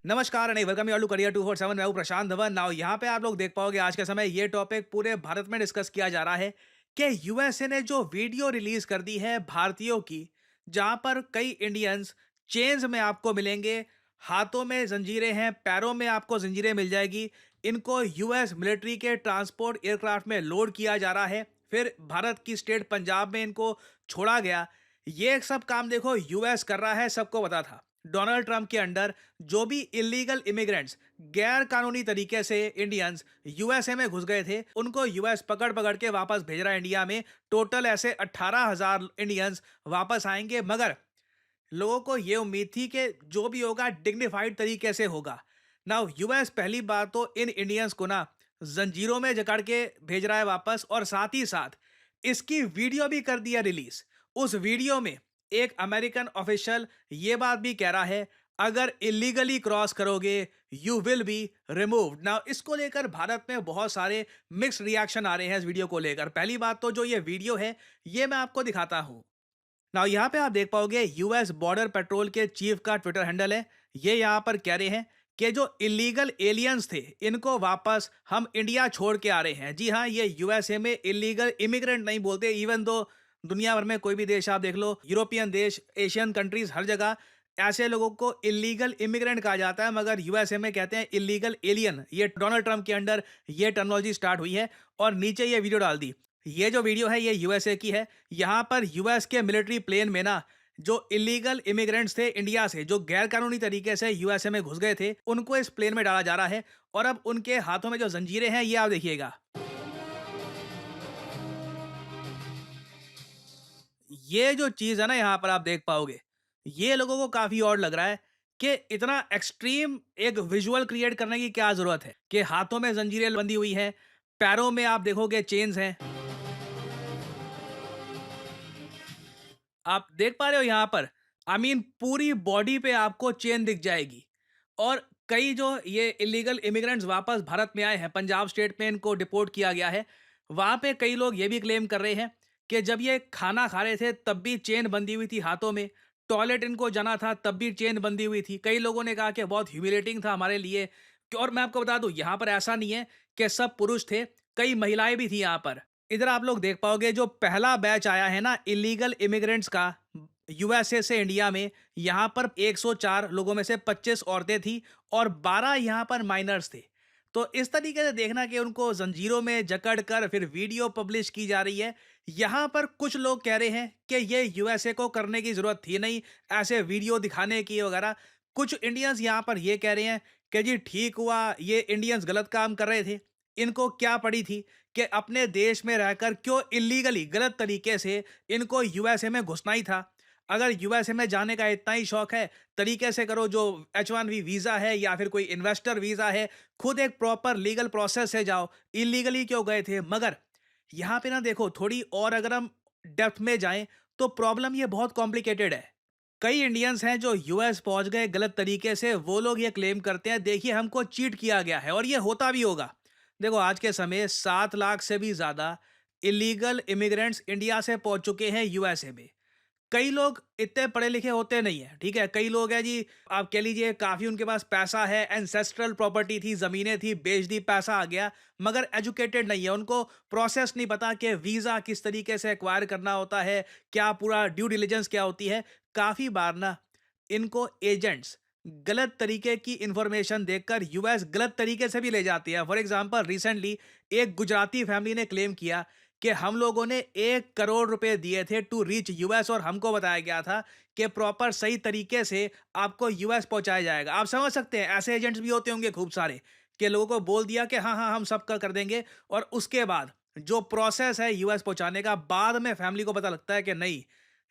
नमस्कार नहीं welcome you career 247। मैं हूं प्रशांत धवन। नाउ यहाँ पे आप लोग देख पाओगे आज के समय ये टॉपिक पूरे भारत में डिस्कस किया जा रहा है कि यूएसए ने जो वीडियो रिलीज कर दी है भारतीयों की, जहां पर कई इंडियंस चेन्स में आपको मिलेंगे, हाथों में जंजीरें हैं, पैरों में आपको जंजीरें मिल जाएगी। इनको यूएस मिलिट्री के ट्रांसपोर्ट एयरक्राफ्ट में लोड किया जा रहा है, फिर भारत की स्टेट पंजाब में इनको छोड़ा गया। ये सब काम देखो यूएस कर रहा है, सबको पता था। डोनाल्ड ट्रंप के अंडर जो भी इलीगल इमिग्रेंट्स, गैर कानूनी तरीके से इंडियंस यूएसए में घुस गए थे, उनको यूएस पकड़ पकड़ के वापस भेज रहा है इंडिया में। टोटल ऐसे 18,000 इंडियंस वापस आएंगे, मगर लोगों को ये उम्मीद थी कि जो भी होगा डिग्निफाइड तरीके से होगा। नाउ यूएस पहली बात तो इन इंडियंस को ना जंजीरों में जकड़ के भेज रहा है वापस, और साथ ही साथ इसकी वीडियो भी कर दिया रिलीज। उस वीडियो में एक अमेरिकन ऑफिशियल ये बात भी कह रहा है, अगर इलीगली क्रॉस करोगे you will be removed. Now इसको लेकर भारत में बहुत सारे मिक्स्ड रिएक्शन आ रहे हैं इस वीडियो को लेकर। पहली बात तो जो ये वीडियो है ये मैं आपको दिखाता हूं। नाउ यहाँ पे आप देख पाओगे यूएस बॉर्डर पेट्रोल के चीफ का ट्विटर हैंडल है। ये यहाँ पर कह रहे हैं कि जो इलीगल एलियंस थे इनको वापस हम इंडिया छोड़ के आ रहे हैं। जी हाँ, ये यूएसए में इलीगल इमिग्रेंट नहीं बोलते। इवन दो दुनिया भर में कोई भी देश आप देख लो, यूरोपियन देश, एशियन कंट्रीज, हर जगह ऐसे लोगों को इलीगल इमिग्रेंट कहा जाता है, मगर यूएसए में कहते हैं इलीगल एलियन। ये डोनाल्ड ट्रंप के अंडर ये टर्मिनोलॉजी स्टार्ट हुई है, और नीचे ये वीडियो डाल दी। ये जो वीडियो है ये यूएसए की है। यहाँ पर यूएस के मिलिट्री प्लेन में ना जो इलीगल इमिग्रेंट्स थे इंडिया से, जो गैर कानूनी तरीके से यूएसए में घुस गए थे, उनको इस प्लेन में डाला जा रहा है। और अब उनके हाथों में जो जंजीरें हैं ये आप देखिएगा। ये जो चीज है ना यहाँ पर आप देख पाओगे, ये लोगों को काफी और लग रहा है कि इतना एक्सट्रीम एक विजुअल क्रिएट करने की क्या जरूरत है कि हाथों में जंजीरें बंधी हुई हैं, पैरों में आप देखोगे चेन्स हैं। आप देख पा रहे हो यहाँ पर, आई मीन पूरी बॉडी पे आपको चेन दिख जाएगी। और कई जो ये इलीगल इमिग्रेंट्स वापस भारत में आए हैं, पंजाब स्टेट में इनको डिपोर्ट किया गया है। वहाँ पे कई लोग ये भी क्लेम कर रहे हैं कि जब ये खाना खा रहे थे तब भी चेन बंधी हुई थी हाथों में, टॉयलेट इनको जाना था तब भी चेन बंधी हुई थी। कई लोगों ने कहा कि बहुत ह्यूमिलेटिंग था हमारे लिए। और मैं आपको बता दूं यहाँ पर ऐसा नहीं है कि सब पुरुष थे, कई महिलाएं भी थी यहाँ पर। इधर आप लोग देख पाओगे जो पहला बैच आया है ना इलीगल इमिग्रेंट्स का यूएसए से इंडिया में, यहां पर 104 लोगों में से 25 औरतें थी और 12 यहां पर माइनर्स थे। तो इस तरीके से देखना कि उनको जंजीरों में जकड़ कर फिर वीडियो पब्लिश की जा रही है। यहां पर कुछ लोग कह रहे हैं कि ये यूएसए को करने की जरूरत थी नहीं ऐसे वीडियो दिखाने की वगैरह। कुछ इंडियंस यहां पर ये कह रहे हैं कि जी ठीक हुआ, ये इंडियंस गलत काम कर रहे थे, इनको क्या पड़ी थी कि अपने देश में रहकर क्यों इलीगली गलत तरीके से इनको यूएसए में घुसना ही था। अगर यूएसए में जाने का इतना ही शौक है, तरीके से करो। जो H1B वीजा है या फिर कोई इन्वेस्टर वीजा है, खुद एक प्रॉपर लीगल प्रोसेस से जाओ। इलीगली क्यों गए थे? मगर यहाँ पे ना देखो, थोड़ी और अगर हम डेप्थ में जाएं तो प्रॉब्लम ये बहुत कॉम्प्लिकेटेड है। कई इंडियंस हैं जो यूएस पहुंच गए गलत तरीके से, वो लोग ये क्लेम करते हैं देखिए हमको चीट किया गया है, और ये होता भी होगा। देखो आज के समय 7 लाख से भी ज्यादा इलीगल इमिग्रेंट्स इंडिया से पहुंच चुके हैं यूएसए में। कई लोग इतने पढ़े लिखे होते नहीं है, ठीक है, कई लोग हैं जी, आप कह लीजिए काफी उनके पास पैसा है, एंसेस्ट्रल प्रॉपर्टी थी, जमीनें थी, बेच दी, पैसा आ गया, मगर एजुकेटेड नहीं है। उनको प्रोसेस नहीं पता कि वीजा किस तरीके से एक्वायर करना होता है, क्या पूरा ड्यू डिलिजेंस क्या होती है। काफी बार ना इनको एजेंट्स गलत तरीके की इंफॉर्मेशन देकर यूएस गलत तरीके से भी ले जाती है। फॉर एग्जांपल रिसेंटली एक गुजराती फैमिली ने क्लेम किया कि हम लोगों ने 1 करोड़ रुपए दिए थे टू रीच यूएस, और हमको बताया गया था कि प्रॉपर सही तरीके से आपको यूएस पहुंचाया जाएगा। आप समझ सकते हैं ऐसे एजेंट्स भी होते होंगे खूब सारे, कि लोगों को बोल दिया कि हाँ हाँ हम सब कर देंगे, और उसके बाद जो प्रोसेस है यूएस पहुंचाने का, बाद में फैमिली को पता लगता है कि नहीं,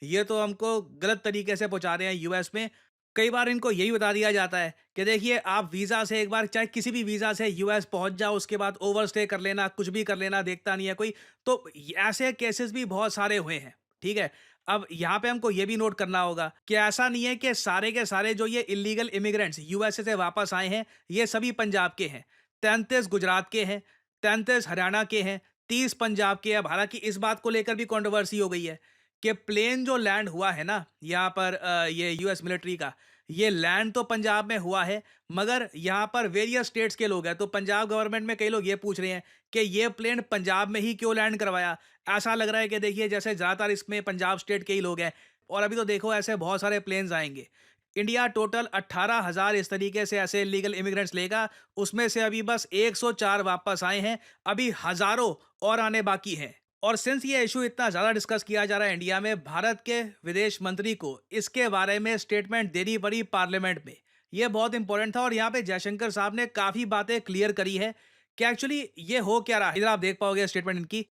ये तो हमको गलत तरीके से पहुंचा रहे हैं यूएस में। कई बार इनको यही बता दिया जाता है कि देखिए आप वीज़ा से एक बार, चाहे किसी भी वीज़ा से यूएस पहुंच जाओ, उसके बाद ओवरस्टे कर लेना, कुछ भी कर लेना, देखता नहीं है कोई। तो ऐसे केसेस भी बहुत सारे हुए हैं, ठीक है। अब यहाँ पे हमको ये भी नोट करना होगा कि ऐसा नहीं है कि सारे के सारे जो ये इलीगल इमिग्रेंट्स यूएसए से वापस आए हैं ये सभी पंजाब के हैं। 33 गुजरात के हैं, 33 हरियाणा के हैं, 30 पंजाब के हैं। हालांकि इस बात को लेकर भी कंट्रोवर्सी हो गई है कि प्लेन जो लैंड हुआ है ना यहाँ पर ये यूएस मिलिट्री का, ये लैंड तो पंजाब में हुआ है, मगर यहाँ पर वेरियस स्टेट्स के लोग हैं। तो पंजाब गवर्नमेंट में कई लोग ये पूछ रहे हैं कि ये प्लेन पंजाब में ही क्यों लैंड करवाया? ऐसा लग रहा है कि देखिए जैसे ज़्यादातर इसमें पंजाब स्टेट के ही लोग हैं, और अभी तो देखो ऐसे बहुत सारे प्लेन्स आएँगे। इंडिया टोटल 18,000 इस तरीके से ऐसे इल्लीगल इमिग्रेंट्स लेगा, उसमें से अभी बस 104 वापस आए हैं, अभी हज़ारों और आने बाकी हैं। और सिंस ये इशू इतना ज़्यादा डिस्कस किया जा रहा है इंडिया में, भारत के विदेश मंत्री को इसके बारे में स्टेटमेंट देनी पड़ी पार्लियामेंट में। ये बहुत इंपॉर्टेंट था और यहाँ पे जयशंकर साहब ने काफ़ी बातें क्लियर करी है कि एक्चुअली ये हो क्या रहा है। इधर आप देख पाओगे स्टेटमेंट इनकी।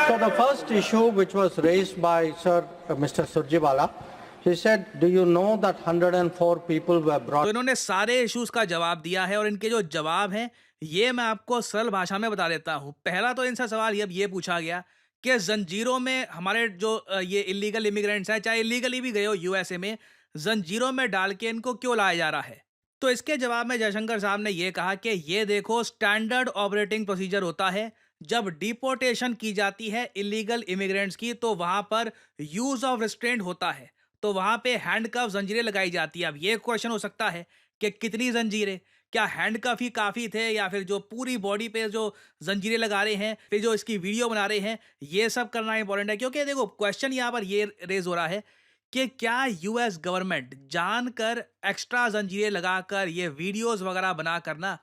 So the first issue which was raised by Mr. Surjewala, he said, "Do you know that 104 people were तो brought?" इन्होंने सारे इश्यूज का जवाब दिया है और इनके जो जवाब हैं ये मैं आपको सरल भाषा में बता देता हूँ। पहला तो इनसे सवाल ये पूछा गया कि जंजीरों में हमारे जो ये इलीगल इमिग्रेंट्स हैं, चाहे इलीगली भी गए हो यूएसए में, जंजीरों में डाल के इनको क्यों लाया जा रहा है? तो इसके जवाब में जयशंकर साहब ने ये कहा कि ये देखो स्टैंडर्ड ऑपरेटिंग प्रोसीजर होता है। जब डिपोर्टेशन की जाती है इलीगल इमिग्रेंट्स की तो वहां पर यूज ऑफ रिस्ट्रेंट होता है, तो वहां पे हैंडकफ जंजीरें लगाई जाती है। अब ये क्वेश्चन हो सकता है कि कितनी जंजीरें, क्या हैंडकफ ही काफी थे या फिर जो पूरी बॉडी पे जो जंजीरें लगा रहे हैं, फिर जो इसकी वीडियो बना रहे हैं, ये सब करना इंपॉर्टेंट है। क्योंकि देखो क्वेश्चन यहाँ पर ये रेज हो रहा है कि क्या यूएस गवर्नमेंट जानकर एक्स्ट्रा जंजीरें लगाकर ये वीडियोस वगैरह बना करना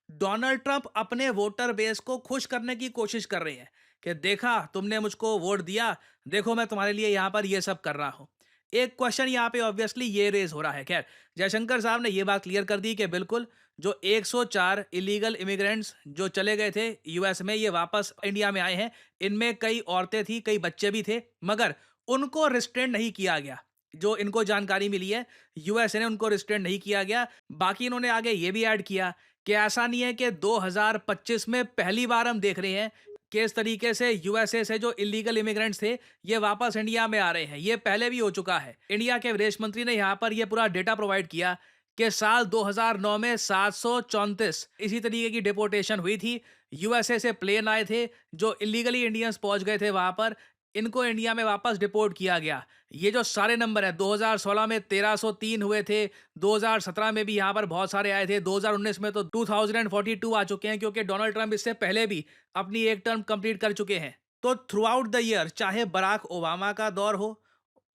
डोनाल्ड ट्रंप अपने वोटर बेस को खुश करने की कोशिश कर रहे हैं कि देखा तुमने मुझको वोट दिया, देखो मैं तुम्हारे लिए यहाँ पर ये सब कर रहा हूँ। एक क्वेश्चन यहाँ पे ऑब्वियसली ये रेज हो रहा है। खैर, जयशंकर साहब ने ये बात क्लियर कर दी कि बिल्कुल जो 104 इलीगल इमिग्रेंट्स जो चले गए थे यूएस में, ये वापस इंडिया में आए हैं। इनमें कई औरतें थी, कई बच्चे भी थे, मगर उनको रिस्ट्रेंट नहीं किया गया। जो इनको जानकारी मिली है, यूएसए ने उनको रिस्ट्रेंट नहीं किया गया। बाकी इन्होंने आगे ये भी ऐड किया कि ऐसा नहीं है कि 2025 में पहली बार हम देख रहे हैं कि इस तरीके से यूएसए से जो इलीगल इमिग्रेंट्स थे ये वापस इंडिया में आ रहे हैं। ये पहले भी हो चुका है। इंडिया के विदेश मंत्री ने यहाँ पर ये पूरा डेटा प्रोवाइड किया कि साल 2009 में 734 इसी तरीके की डिपोर्टेशन हुई थी। यूएसए से प्लेन आए थे, जो इलीगली इंडियंस पहुंच गए थे वहां पर, इनको इंडिया में वापस डिपोर्ट किया गया। ये जो सारे नंबर है, 2016 में 1303 हुए थे, 2017 में भी यहाँ पर बहुत सारे आए थे, 2019 में तो 2042 आ चुके हैं, क्योंकि डोनाल्ड ट्रंप इससे पहले भी अपनी एक टर्म कंप्लीट कर चुके हैं। तो थ्रू आउट द ईयर, चाहे बराक ओबामा का दौर हो,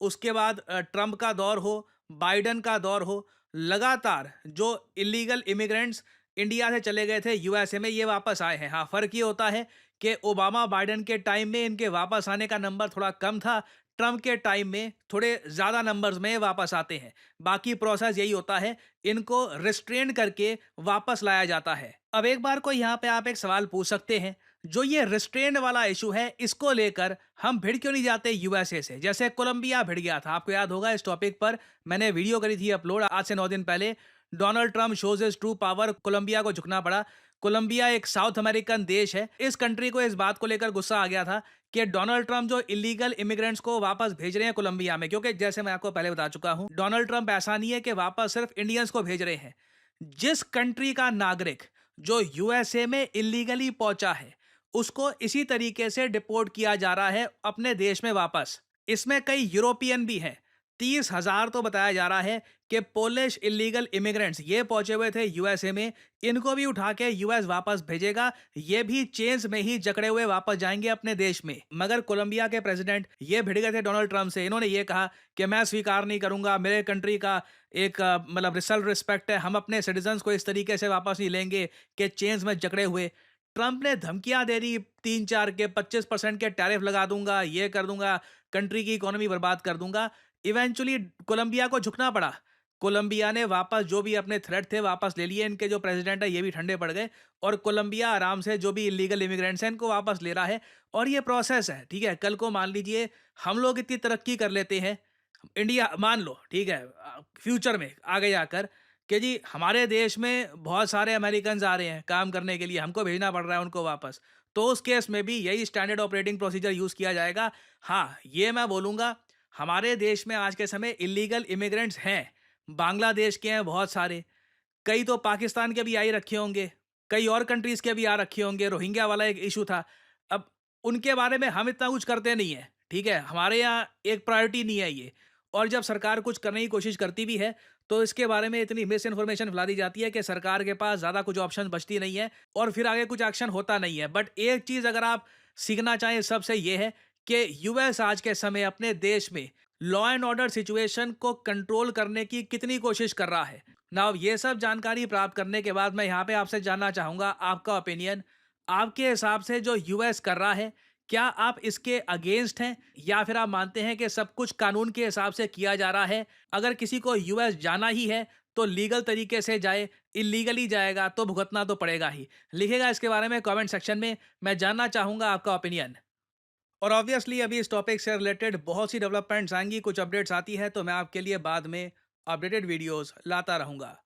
उसके बाद ट्रंप का दौर हो, बाइडन का दौर हो, लगातार जो इलीगल इमिग्रेंट्स इंडिया से चले गए थे यूएसए में, ये वापस आए हैं। हाँ, फर्क ये होता है कि ओबामा बाइडन के टाइम में इनके वापस आने का नंबर थोड़ा कम था, ट्रंप के टाइम में थोड़े ज़्यादा नंबर्स में वापस आते हैं। बाकी प्रोसेस यही होता है, इनको रिस्ट्रेन करके वापस लाया जाता है। अब एक बार को यहाँ पे आप एक सवाल पूछ सकते हैं, जो ये रिस्ट्रेन वाला इशू है, इसको लेकर हम भिड़ क्यों नहीं जाते यूएसए से? जैसे कोलंबिया भिड़ गया था, आपको याद होगा, इस टॉपिक पर मैंने वीडियो करी थी अपलोड आज से 9 दिन पहले। Donald Trump shows his true power, Colombia को झुकना पड़ा। कोलंबिया एक साउथ अमेरिकन देश है। इस कंट्री को इस बात को लेकर गुस्सा आ गया था कि डोनाल्ड ट्रंप जो इलीगल इमिग्रेंट्स को वापस भेज रहे हैं कोलंबिया में, क्योंकि जैसे मैं आपको पहले बता चुका हूं, डोनाल्ड ट्रंप ऐसा नहीं है कि वापस सिर्फ इंडियंस को भेज रहे हैं। जिस कंट्री का नागरिक जो यूएसए में इलीगली पहुंचा है, उसको इसी तरीके से डिपोर्ट किया जा रहा है अपने देश में वापस। इसमें कई यूरोपियन भी हैं। 30,000 तो बताया जा रहा है कि पोलिश इलीगल इमिग्रेंट्स ये पहुंचे हुए थे यूएसए में, इनको भी उठा के यूएस वापस भेजेगा। ये भी चेन्स में ही जकड़े हुए वापस जाएंगे अपने देश में। मगर कोलंबिया के प्रेसिडेंट ये भिड़ गए थे डोनाल्ड ट्रंप से। इन्होंने ये कहा कि मैं स्वीकार नहीं करूंगा, मेरे कंट्री का एक मतलब सेल्फ रिस्पेक्ट है, हम अपने सिटीजन्स को इस तरीके से वापस नहीं लेंगे कि चेन्स में जकड़े हुए। ट्रंप ने धमकियां दे दी 3-4 के 25% के टैरिफ लगा दूंगा, ये कर दूंगा, कंट्री की इकोनॉमी बर्बाद कर दूंगा। इवेंचुअली कोलंबिया को झुकना पड़ा। कोलंबिया ने वापस जो भी अपने थ्रेट थे वापस ले लिए। इनके जो प्रेसिडेंट है ये भी ठंडे पड़ गए और कोलंबिया आराम से जो भी इलीगल इमिग्रेंट्स हैं इनको वापस ले रहा है। और ये प्रोसेस है, ठीक है। कल को मान लीजिए हम लोग इतनी तरक्की कर लेते हैं, इंडिया मान लो, ठीक है, फ्यूचर में आगे जाकर कि जी हमारे देश में बहुत सारे अमेरिकन आ रहे हैं काम करने के लिए, हमको भेजना पड़ रहा है उनको वापस, तो उस केस में भी यही स्टैंडर्ड ऑपरेटिंग प्रोसीजर यूज़ किया जाएगा। हाँ, ये मैं बोलूँगा, हमारे देश में आज के समय इलीगल इमिग्रेंट्स हैं, बांग्लादेश के हैं बहुत सारे, कई तो पाकिस्तान के भी आ ही रखे होंगे, कई और कंट्रीज़ के भी आ रखे होंगे। रोहिंग्या वाला एक इशू था। अब उनके बारे में हम इतना कुछ करते नहीं हैं, ठीक है, हमारे यहाँ एक प्रायोरिटी नहीं है ये। और जब सरकार कुछ करने की कोशिश करती भी है, तो इसके बारे में इतनी मिस इन्फॉर्मेशन फैला दी जाती है कि सरकार के पास ज़्यादा कुछ ऑप्शन बचती नहीं है और फिर आगे कुछ एक्शन होता नहीं है। बट एक चीज़ अगर आप सीखना चाहें सबसे ये है कि यूएस आज के समय अपने देश में लॉ एंड ऑर्डर सिचुएशन को कंट्रोल करने की कितनी कोशिश कर रहा है। नाउ ये सब जानकारी प्राप्त करने के बाद मैं यहाँ पे आपसे जानना चाहूँगा आपका ओपिनियन। आपके हिसाब से जो यूएस कर रहा है, क्या आप इसके अगेंस्ट हैं या फिर आप मानते हैं कि सब कुछ कानून के हिसाब से किया जा रहा है? अगर किसी को यूएस जाना ही है तो लीगल तरीके से जाए, इल्लीगली जाएगा तो भुगतना तो पड़ेगा ही। लिखेगा इसके बारे में कमेंट सेक्शन में, मैं जानना चाहूँगा आपका ओपिनियन। और ऑब्वियसली अभी इस टॉपिक से रिलेटेड बहुत सी डेवलपमेंट्स आएँगी, कुछ अपडेट्स आती है तो मैं आपके लिए बाद में अपडेटेड वीडियोज़ लाता रहूँगा।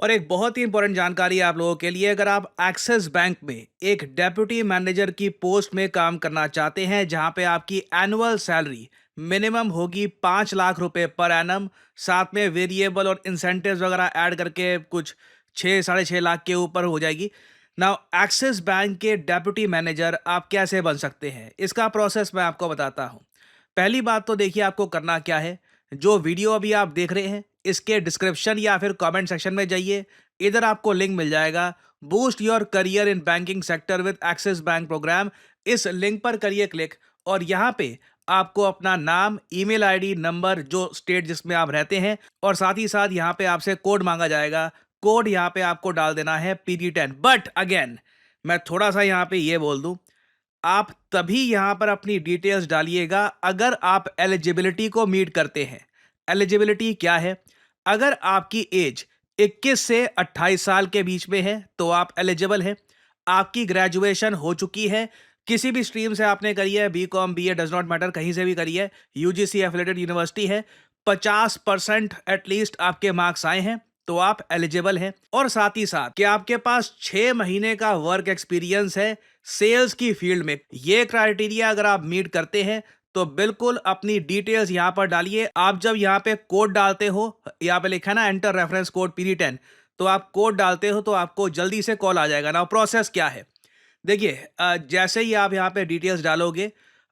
और एक बहुत ही इंपॉर्टेंट जानकारी है आप लोगों के लिए, अगर आप एक्सिस बैंक में एक डेप्यूटी मैनेजर की पोस्ट में काम करना चाहते हैं जहां पे आपकी एनुअल सैलरी मिनिमम होगी 5 लाख रुपए पर एनम, साथ में वेरिएबल और इंसेंटिव्स वगैरह ऐड करके कुछ 6 साढ़े 6 लाख के ऊपर हो जाएगी। नाउ एक्सिस बैंक के डेप्यूटी मैनेजर आप कैसे बन सकते हैं, इसका प्रोसेस मैं आपको बताता हूं। पहली बात तो देखिए आपको करना क्या है। जो वीडियो अभी आप देख रहे हैं इसके डिस्क्रिप्शन या फिर कमेंट सेक्शन में जाइए, इधर आपको लिंक मिल जाएगा, boost your career in banking sector with Axis bank program. इस लिंक पर करिए क्लिक और यहाँ पे आपको अपना नाम, ईमेल आईडी, नंबर, जो स्टेट जिसमें आप रहते हैं, और साथ ही साथ यहाँ पे आपसे कोड मांगा जाएगा। कोड यहाँ पे आपको डाल देना है PD10। बट अगेन मैं थोड़ा सा यहाँ पे ये बोल दूं, आप तभी यहां पर अपनी डिटेल्स डालिएगा अगर आप एलिजिबिलिटी को मीट करते हैं। एलिजिबिलिटी क्या है? अगर आपकी एज 21 से 28 साल के बीच में है तो आप एलिजिबल हैं। आपकी ग्रेजुएशन हो चुकी है, किसी भी स्ट्रीम से आपने करी है, BCom, BA, does not matter, कहीं से भी करी है, यूजीसी एफिलिएटेड यूनिवर्सिटी है, 50% एटलीस्ट आपके मार्क्स आए हैं तो आप एलिजिबल हैं। और साथ ही साथ कि आपके पास 6 महीने का वर्क एक्सपीरियंस है सेल्स की फील्ड में। ये क्राइटेरिया अगर आप मीट करते हैं तो बिल्कुल अपनी डिटेल्स यहां पर डालिए। आप जब यहां पे कोड डालते हो, यहां पे लिखा है ना एंटर रेफरेंस कोड PD10, तो आप कोड डालते हो तो आपको जल्दी से कॉल आ जाएगा। ना प्रोसेस क्या है देखिए, जैसे ही आप यहाँ पे डिटेल्स डालोगे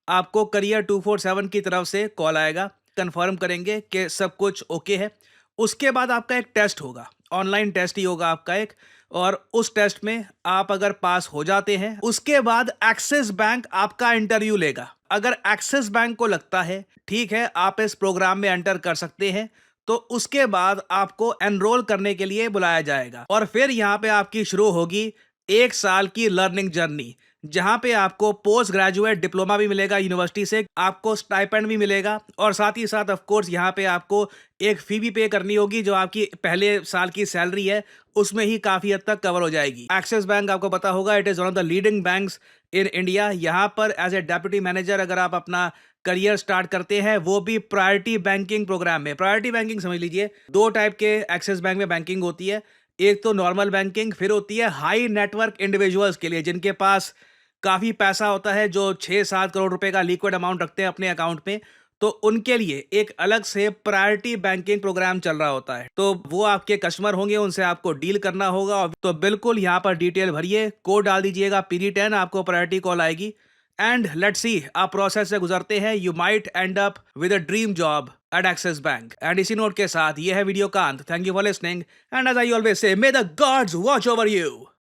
आपको करियर 247 की तरफ से कॉल आएगा, कंफर्म करेंगे कि सब कुछ ओके है। उसके बाद आपका एक टेस्ट होगा, ऑनलाइन टेस्ट ही होगा आपका एक, और उस टेस्ट में आप अगर पास हो जाते हैं उसके बाद एक्सिस बैंक आपका इंटरव्यू लेगा। अगर एक्सिस बैंक को लगता है ठीक है आप इस प्रोग्राम में एंटर कर सकते हैं, तो उसके बाद आपको एनरोल करने के लिए बुलाया जाएगा और फिर यहाँ पे आपकी शुरू होगी 1 साल की लर्निंग जर्नी, जहां पे आपको पोस्ट ग्रेजुएट डिप्लोमा भी मिलेगा यूनिवर्सिटी से, आपको स्टाइपेंड भी मिलेगा, और साथ ही साथ ऑफ कोर्स यहाँ पे आपको एक फी भी पे करनी होगी जो आपकी पहले साल की सैलरी है उसमें ही काफी हद तक कवर हो जाएगी। एक्सिस बैंक आपको पता होगा it is one of the leading banks in India. यहाँ पर एज ए डेप्यूटी मैनेजर अगर आप अपना करियर स्टार्ट करते हैं, वो भी प्रायोरिटी बैंकिंग प्रोग्राम में। प्रायोरिटी बैंकिंग समझ लीजिए, 2 टाइप के एक्सिस बैंक में बैंकिंग होती है। एक तो नॉर्मल बैंकिंग, फिर होती है हाई नेटवर्क इंडिविजुअल्स के लिए जिनके पास काफ़ी पैसा होता है, जो 6-7 करोड़ रुपए का लिक्विड अमाउंट रखते हैं अपने अकाउंट में, तो उनके लिए एक अलग से प्रायोरिटी बैंकिंग प्रोग्राम चल रहा होता है। तो वो आपके कस्टमर होंगे, उनसे आपको डील करना होगा। तो बिल्कुल यहाँ पर डिटेल भरिए, कोड डाल दीजिएगा PD10, आपको प्रायोरिटी कॉल आएगी। एंड लेट्स सी, आप प्रोसेस से गुजरते हैं, you might end up with a dream job at Axis bank. And इसी नोट के साथ ये है वीडियो का अंत। Thank you for listening and as I always say, may the gods watch over you.